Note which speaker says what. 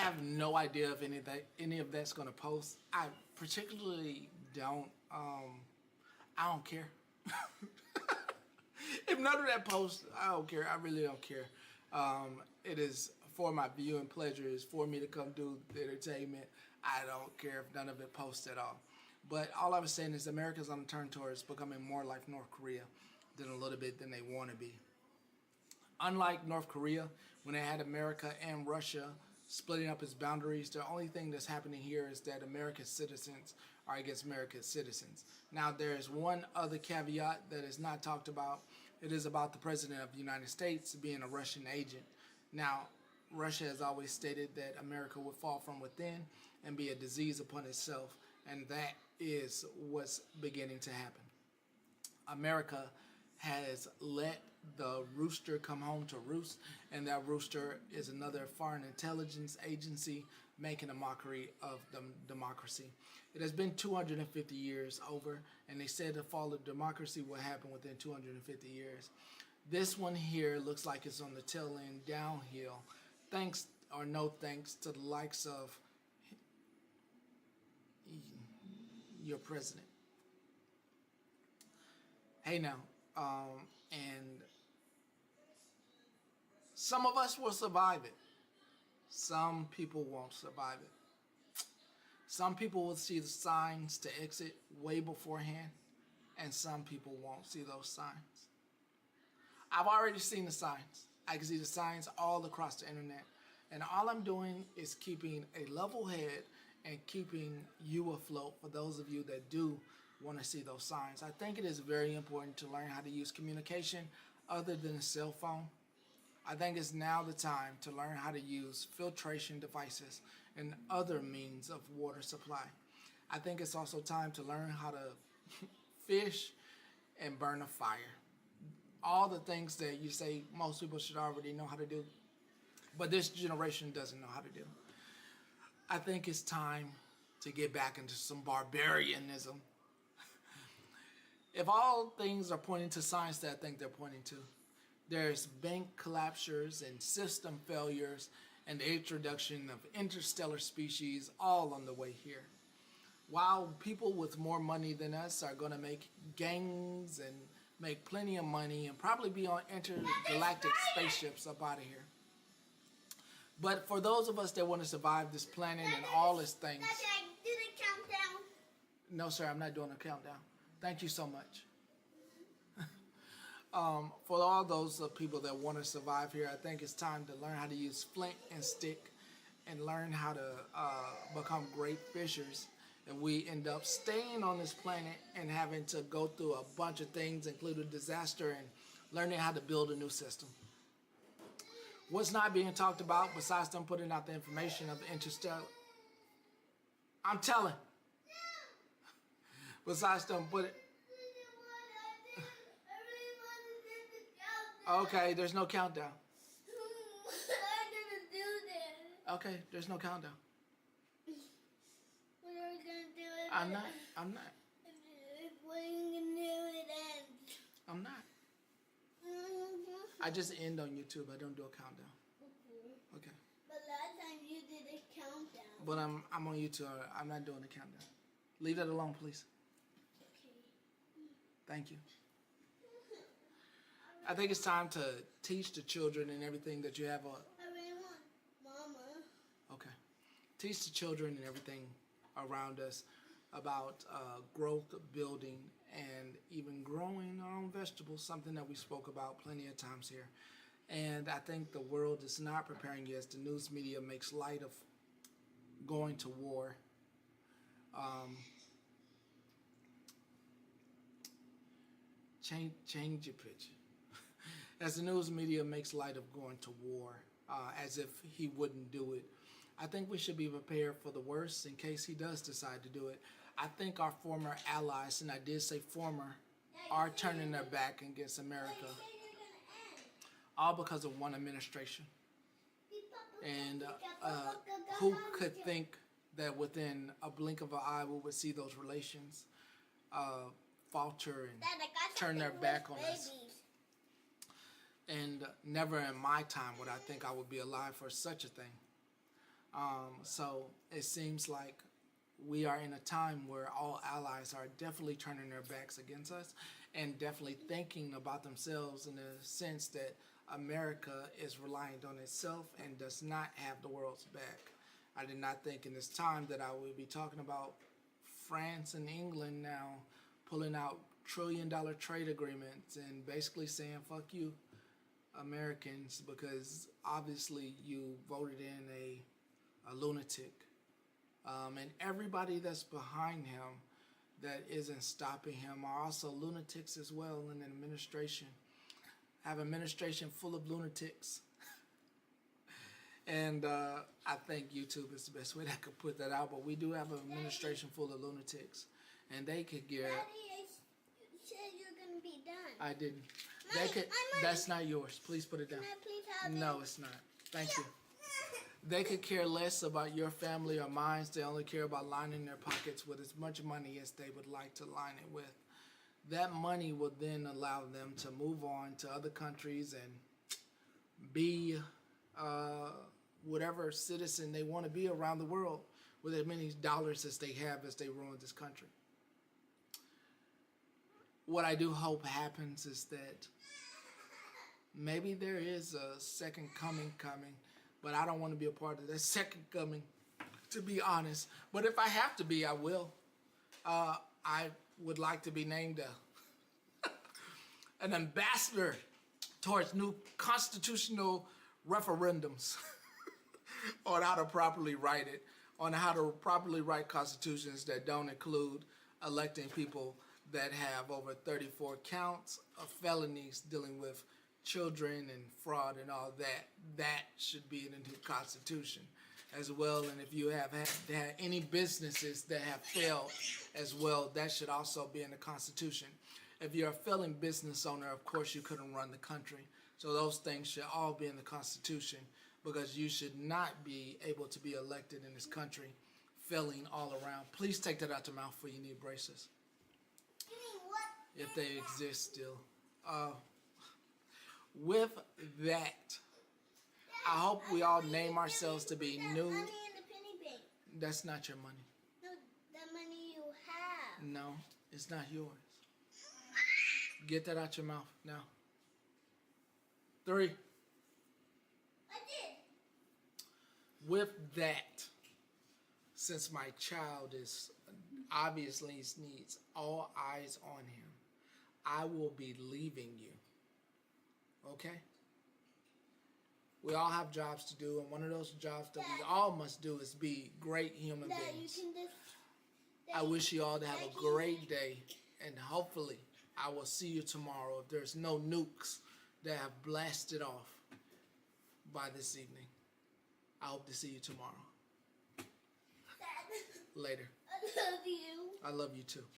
Speaker 1: have no idea if any of that's going to post. I particularly don't. I don't care. If none of that posts, I don't care. I really don't care. It is for my viewing pleasure. It's for me to come do the entertainment. I don't care if none of it posts at all. But all I was saying is America's on the turn towards becoming more like North Korea than a little bit than they want to be. Unlike North Korea, when they had America and Russia splitting up its boundaries, the only thing that's happening here is that America's citizens are against America's citizens. Now, there is one other caveat that is not talked about. It is about the President of the United States being a Russian agent. Now, Russia has always stated that America would fall from within and be a disease upon itself, and that is what's beginning to happen. America has let the rooster come home to roost, and that rooster is another foreign intelligence agency making a mockery of democracy. It has been 250 years over, and they said the fall of democracy will happen within 250 years. This one here looks like it's on the tail end downhill, thanks or no thanks to the likes of your president. Hey now, and some of us will survive it. Some people won't survive it. Some people will see the signs to exit way beforehand, and some people won't see those signs. I've already seen the signs. I can see the signs all across the internet, and all I'm doing is keeping a level head and keeping you afloat for those of you that do want to see those signs. I think it is very important to learn how to use communication other than a cell phone. I think it's now the time to learn how to use filtration devices and other means of water supply. I think it's also time to learn how to fish and burn a fire. All the things that you say most people should already know how to do, but this generation doesn't know how to do. I think it's time to get back into some barbarianism. If all things are pointing to signs that I think they're pointing to, there's bank collapses and system failures and the introduction of interstellar species all on the way here. While people with more money than us are going to make gangs and make plenty of money and probably be on intergalactic spaceships up out of here. But for those of us that want to survive this planet and all its things...
Speaker 2: Do the countdown?
Speaker 1: No, sir, I'm not doing a countdown. Thank you so much. For all those people that want to survive here, I think it's time to learn how to use flint and stick and learn how to become great fishers. And we end up staying on this planet and having to go through a bunch of things, including disaster, and learning how to build a new system. What's not being talked about, besides them putting out the information of the interstellar... I'm telling. Besides them putting... Okay, there's no countdown.
Speaker 2: I'm gonna do that.
Speaker 1: Okay, there's no countdown.
Speaker 2: What are we gonna do it?
Speaker 1: I'm not.
Speaker 2: What are you gonna do it then?
Speaker 1: I'm not. I just end on YouTube. I don't do a countdown. Okay.
Speaker 2: But last time you did a countdown.
Speaker 1: But I'm on YouTube. I'm not doing a countdown. Leave that alone, please.
Speaker 2: Okay.
Speaker 1: Thank you. I think it's time to teach the children and everything that you have a...
Speaker 2: I really want Mama.
Speaker 1: Okay. Teach the children and everything around us about growth, building, and even growing our own vegetables, something that we spoke about plenty of times here. And I think the world is not preparing you as the news media makes light of going to war. Change your picture. As the news media makes light of going to war, as if he wouldn't do it. I think we should be prepared for the worst in case he does decide to do it. I think our former allies, and I did say former, are turning their back against America. All because of one administration. And who could think that within a blink of an eye we would see those relations falter and turn their back on us. And never in my time would I think I would be alive for such a thing. So it seems like we are in a time where all allies are definitely turning their backs against us and definitely thinking about themselves in the sense that America is reliant on itself and does not have the world's back. I did not think in this time that I would be talking about France and England now pulling out trillion-dollar trade agreements and basically saying, fuck you, Americans, because obviously you voted in a lunatic. And everybody that's behind him that isn't stopping him are also lunatics as well in the administration. Have an administration full of lunatics. And I think YouTube is the best way that I could put that out. But we do have an administration full of lunatics. And they could get...
Speaker 2: Daddy, I said you're going to be done.
Speaker 1: I didn't.
Speaker 2: Mommy,
Speaker 1: They could. That's not yours. Please put it down.
Speaker 2: Can I please have it?
Speaker 1: No, it's not. Thank you. They could care less about your family or mine. They only care about lining their pockets with as much money as they would like to line it with. That money will then allow them to move on to other countries and be whatever citizen they want to be around the world with as many dollars as they have as they ruin this country. What I do hope happens is that maybe there is a second coming, but I don't want to be a part of that second coming, to be honest. But if I have to be, I will. I would like to be named an ambassador towards new constitutional referendums on how to properly write it, on how to properly write constitutions that don't include electing people that have over 34 counts of felonies dealing with children and fraud and all that. That should be in the new constitution as well. And if you have had any businesses that have failed as well, that should also be in the constitution. If you're a failing business owner, of course you couldn't run the country. So those things should all be in the constitution, because you should not be able to be elected in this country failing all around. Please take that out your mouth for you need braces, if they exist still. With that, I hope we all name ourselves to be new.
Speaker 2: Money in the penny bank.
Speaker 1: That's not your money.
Speaker 2: No, the money you have.
Speaker 1: No, it's not yours. Get that out your mouth now. 3.
Speaker 2: I did.
Speaker 1: With that, since my child is obviously needs all eyes on him, I will be leaving you. Okay? We all have jobs to do, and one of those jobs that we all must do is be great human
Speaker 2: Dad,
Speaker 1: beings.
Speaker 2: you can just...
Speaker 1: I wish you all to have a great day, and hopefully I will see you tomorrow if there's no nukes that have blasted off by this evening. I hope to see you tomorrow.
Speaker 2: Dad,
Speaker 1: Later.
Speaker 2: I love you.
Speaker 1: I love you too.